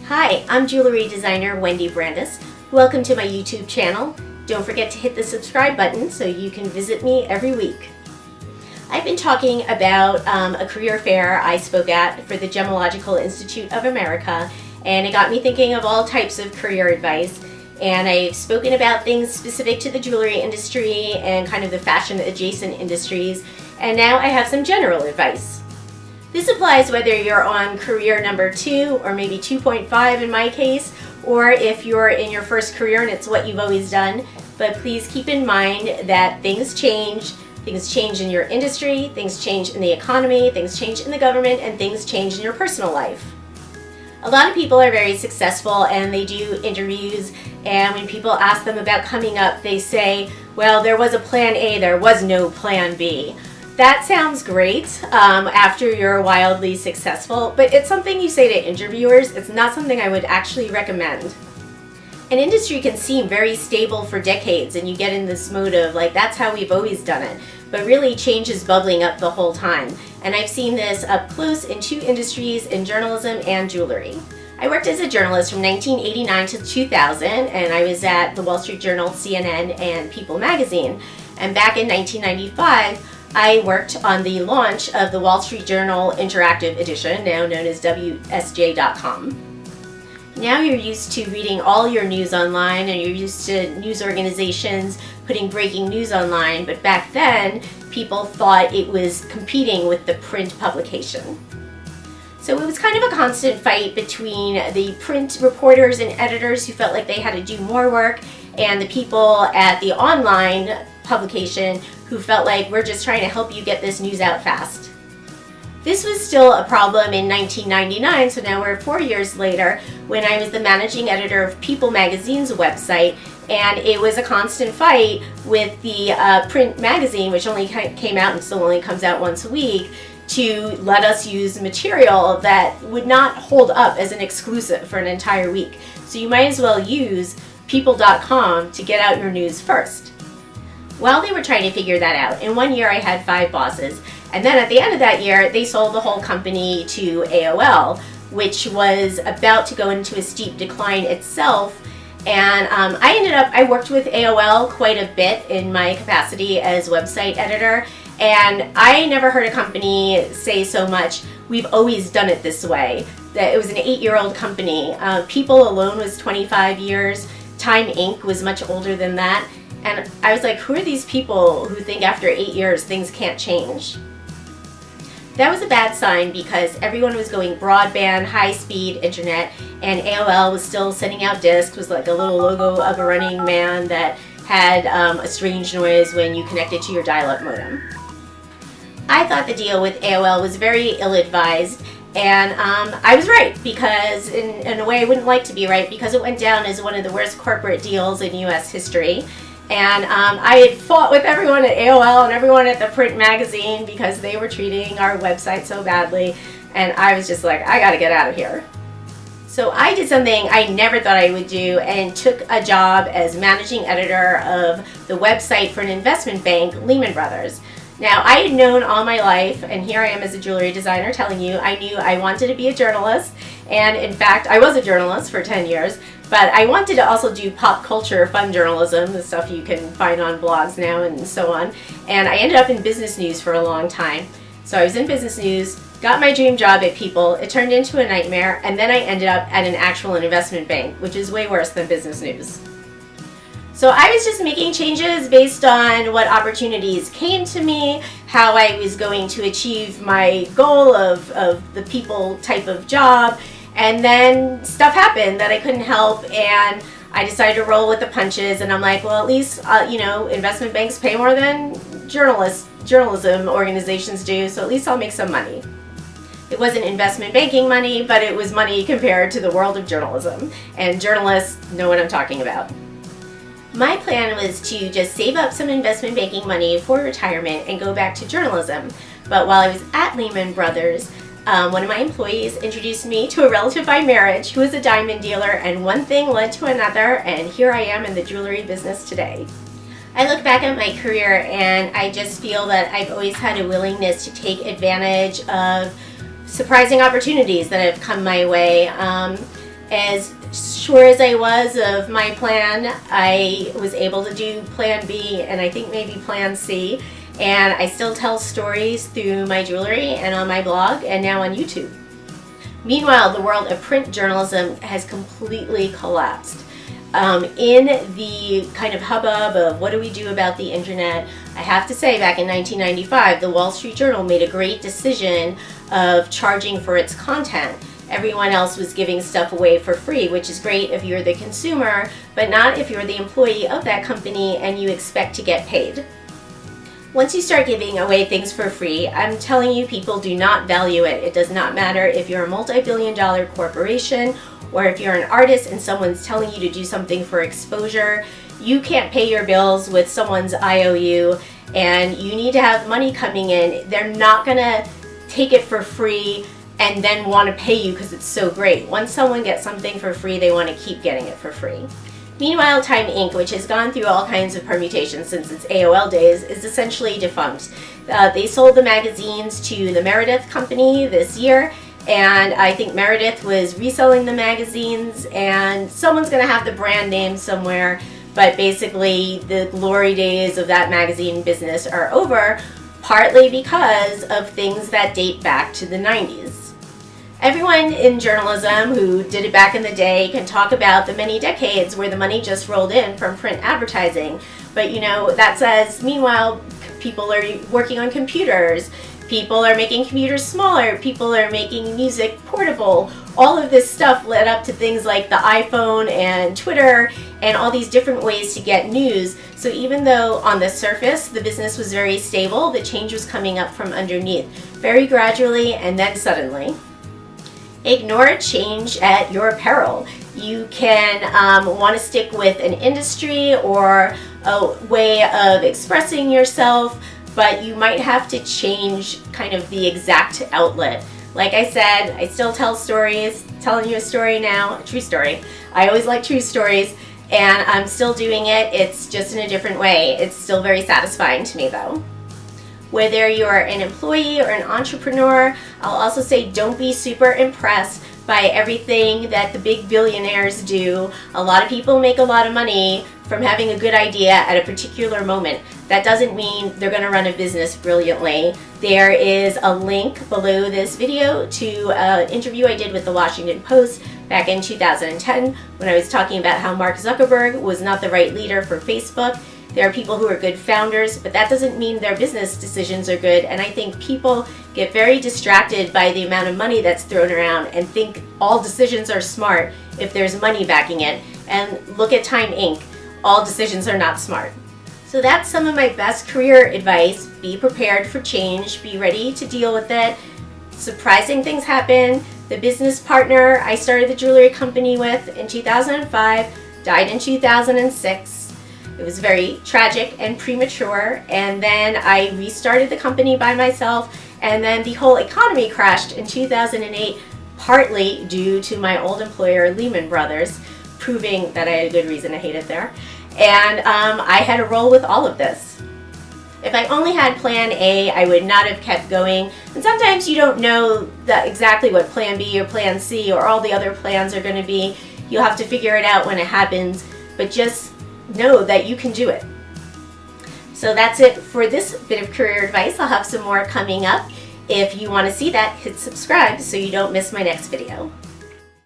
Hi, I'm jewelry designer Wendy Brandes. Welcome to my YouTube channel. Don't forget to hit the subscribe button so you can visit me every week. I've been talking about a career fair I spoke at for the Gemological Institute of America, and it got me thinking of all types of career advice. And I've spoken about things specific to the jewelry industry and kind of the fashion adjacent industries, and now I have some general advice. This applies whether you're on career number 2 or maybe 2.5 in my case, or if you're in your first career and it's what you've always done. But please keep in mind that things change. Things change in your industry, things change in the economy, things change in the government, and things change in your personal life. A lot of people are very successful and they do interviews, and when people ask them about coming up, they say, well, there was a plan A, there was no plan B. That sounds great after you're wildly successful, but it's something you say to interviewers. It's not something I would actually recommend. An industry can seem very stable for decades and you get in this mode of like, that's how we've always done it. But really change is bubbling up the whole time. And I've seen this up close in 2 industries, in journalism and jewelry. I worked as a journalist from 1989 to 2000, and I was at the Wall Street Journal, CNN, and People magazine. And back in 1995, I worked on the launch of the Wall Street Journal Interactive Edition, now known as WSJ.com. Now you're used to reading all your news online, and you're used to news organizations putting breaking news online, but back then people thought it was competing with the print publication. So it was kind of a constant fight between the print reporters and editors who felt like they had to do more work, and the people at the online publication who felt like, we're just trying to help you get this news out fast. This was still a problem in 1999, so now we're 4 years later, when I was the managing editor of People magazine's website, and it was a constant fight with the print magazine, which only came out and still only comes out once a week, to let us use material that would not hold up as an exclusive for an entire week. So you might as well use people.com to get out your news first. While they were trying to figure that out, in 1 year I had 5 bosses, and then at the end of that year they sold the whole company to AOL, which was about to go into a steep decline itself. And I worked with AOL quite a bit in my capacity as website editor, and I never heard a company say so much, we've always done it this way. That it was an 8-year-old company. People alone was 25 years. Time Inc. was much older than that. And I was like, who are these people who think after 8 years things can't change? That was a bad sign because everyone was going broadband, high-speed internet, and AOL was still sending out discs, was like a little logo of a running man that had a strange noise when you connected to your dial-up modem. I thought the deal with AOL was very ill-advised, and I was right, because in a way I wouldn't like to be right, because it went down as one of the worst corporate deals in US history. And I had fought with everyone at AOL and everyone at the print magazine because they were treating our website so badly, and I was just like, I gotta get out of here. So I did something I never thought I would do and took a job as managing editor of the website for an investment bank, Lehman Brothers. Now, I had known all my life, and here I am as a jewelry designer telling you, I knew I wanted to be a journalist, and in fact I was a journalist for 10 years, but I wanted to also do pop culture, fun journalism, the stuff you can find on blogs now and so on, and I ended up in business news for a long time. So I was in business news, got my dream job at People, it turned into a nightmare, and then I ended up at an actual investment bank, which is way worse than business news. So I was just making changes based on what opportunities came to me, how I was going to achieve my goal of the People type of job, and then stuff happened that I couldn't help, and I decided to roll with the punches, and I'm like, well, at least, investment banks pay more than journalism organizations do, so at least I'll make some money. It wasn't investment banking money, but it was money compared to the world of journalism, and journalists know what I'm talking about. My plan was to just save up some investment banking money for retirement and go back to journalism. But while I was at Lehman Brothers, one of my employees introduced me to a relative by marriage who was a diamond dealer, and one thing led to another, and here I am in the jewelry business today. I look back at my career and I just feel that I've always had a willingness to take advantage of surprising opportunities that have come my way. As sure as I was of my plan, I was able to do plan B and I think maybe plan C. And I still tell stories through my jewelry and on my blog and now on YouTube. Meanwhile, the world of print journalism has completely collapsed. In the kind of hubbub of what do we do about the internet, I have to say back in 1995, the Wall Street Journal made a great decision of charging for its content. Everyone else was giving stuff away for free, which is great if you're the consumer, but not if you're the employee of that company and you expect to get paid. Once you start giving away things for free, I'm telling you, people do not value it. It does not matter if you're a multi-billion-dollar corporation or if you're an artist and someone's telling you to do something for exposure. You can't pay your bills with someone's IOU, and you need to have money coming in. They're not gonna take it for free and then want to pay you because it's so great. Once someone gets something for free, they want to keep getting it for free. Meanwhile, Time Inc., which has gone through all kinds of permutations since its AOL days, is essentially defunct. They sold the magazines to the Meredith Company this year, and I think Meredith was reselling the magazines, and someone's going to have the brand name somewhere, but basically the glory days of that magazine business are over, partly because of things that date back to the 90s. Everyone in journalism who did it back in the day can talk about the many decades where the money just rolled in from print advertising. But you know, that says, meanwhile, people are working on computers, people are making computers smaller, people are making music portable. All of this stuff led up to things like the iPhone and Twitter and all these different ways to get news. So even though on the surface the business was very stable, the change was coming up from underneath, very gradually and then suddenly. Ignore change at your peril. You can want to stick with an industry or a way of expressing yourself, but you might have to change kind of the exact outlet. Like I said, I still tell stories, telling you a story now, a true story. I always like true stories, and I'm still doing it. It's just in a different way. It's still very satisfying to me though. Whether you're an employee or an entrepreneur, I'll also say don't be super impressed by everything that the big billionaires do. A lot of people make a lot of money from having a good idea at a particular moment. That doesn't mean they're going to run a business brilliantly. There is a link below this video to an interview I did with the Washington Post back in 2010 when I was talking about how Mark Zuckerberg was not the right leader for Facebook. There are people who are good founders, but that doesn't mean their business decisions are good. And I think people get very distracted by the amount of money that's thrown around and think all decisions are smart if there's money backing it. And look at Time Inc. All decisions are not smart. So that's some of my best career advice. Be prepared for change. Be ready to deal with it. Surprising things happen. The business partner I started the jewelry company with in 2005 died in 2006. It was very tragic and premature, and then I restarted the company by myself, and then the whole economy crashed in 2008, partly due to my old employer, Lehman Brothers, proving that I had a good reason to hate it there. And I had to roll with all of this. If I only had plan A, I would not have kept going. And sometimes you don't know exactly what plan B or plan C or all the other plans are going to be. You'll have to figure it out when it happens, but just know that you can do it. So that's it for this bit of career advice. I'll have some more coming up. If you want to see that, hit subscribe so you don't miss my next video.